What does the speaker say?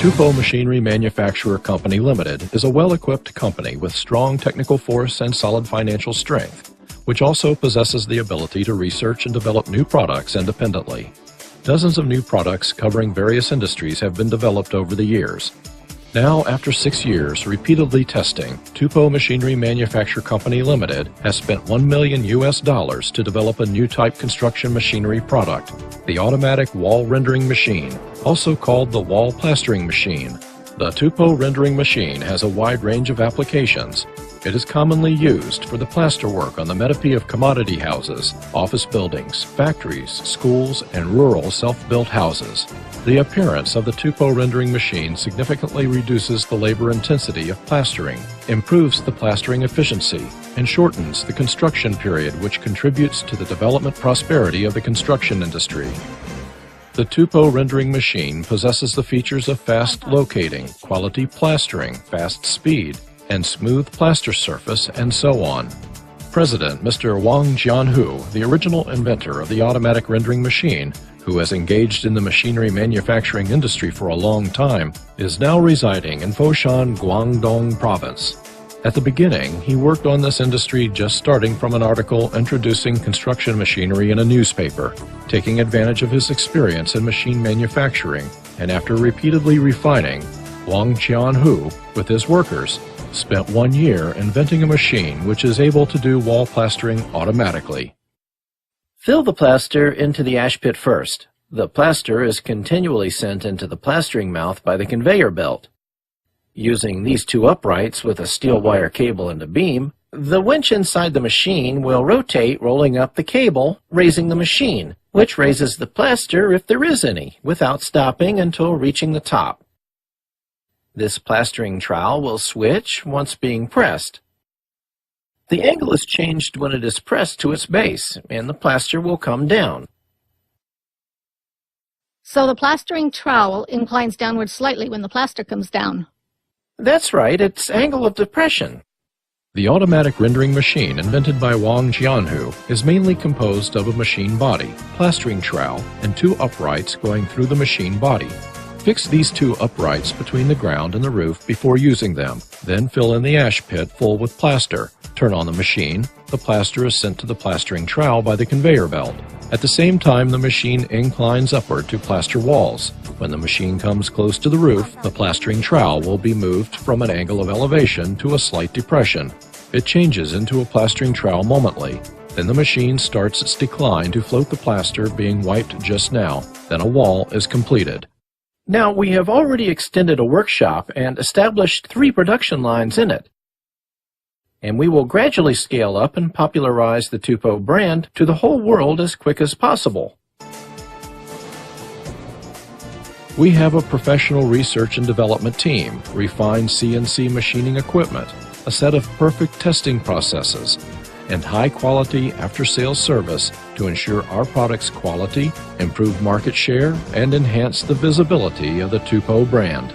Tupo Machinery Manufacturer Company Limited is a well-equipped company with strong technical force and solid financial strength, which also possesses the ability to research and develop new products independently. Dozens of new products covering various industries have been developed over the years. Now, after 6 years repeatedly testing, Tupo Machinery Manufacturer Company Limited has spent $1 million to develop a new type construction machinery product, the automatic wall rendering machine, also called the wall plastering machine. The Tupo rendering machine has a wide range of applications. It is commonly used for the plaster work on the metope of commodity houses, office buildings, factories, schools, and rural self-built houses. The appearance of the Tupo rendering machine significantly reduces the labor intensity of plastering, improves the plastering efficiency, and shortens the construction period, which contributes to the development prosperity of the construction industry. The Tupo rendering machine possesses the features of fast locating, quality plastering, fast speed, and smooth plaster surface, and so on. President Mr. Wang Jianhu, the original inventor of the automatic rendering machine, who has engaged in the machinery manufacturing industry for a long time, is now residing in Foshan, Guangdong Province. At the beginning, he worked on this industry just starting from an article introducing construction machinery in a newspaper, taking advantage of his experience in machine manufacturing, and after repeatedly refining, Wang Jianhu, with his workers, spent 1 year inventing a machine which is able to do wall plastering automatically. Fill the plaster into the ash pit first. The plaster is continually sent into the plastering mouth by the conveyor belt. Using these two uprights with a steel wire cable and a beam, the winch inside the machine will rotate, rolling up the cable, raising the machine, which raises the plaster, if there is any, without stopping until reaching the top. This plastering trowel will switch once being pressed. The angle is changed when it is pressed to its base, and the plaster will come down. So the plastering trowel inclines downward slightly when the plaster comes down. That's right, it's angle of depression. The automatic rendering machine invented by Wang Jianhu is mainly composed of a machine body, plastering trowel, and two uprights going through the machine body. Fix these two uprights between the ground and the roof before using them. Then fill in the ash pit full with plaster. Turn on the machine. The plaster is sent to the plastering trowel by the conveyor belt. At the same time, the machine inclines upward to plaster walls. When the machine comes close to the roof, the plastering trowel will be moved from an angle of elevation to a slight depression. It changes into a plastering trowel momently. Then the machine starts its decline to float the plaster being wiped just now. Then a wall is completed. Now, we have already extended a workshop and established 3 production lines in it. And we will gradually scale up and popularize the Tupo brand to the whole world as quick as possible. We have a professional research and development team, refined CNC machining equipment, a set of perfect testing processes, and high-quality after-sales service to ensure our products' quality, improve market share, and enhance the visibility of the Tupo brand.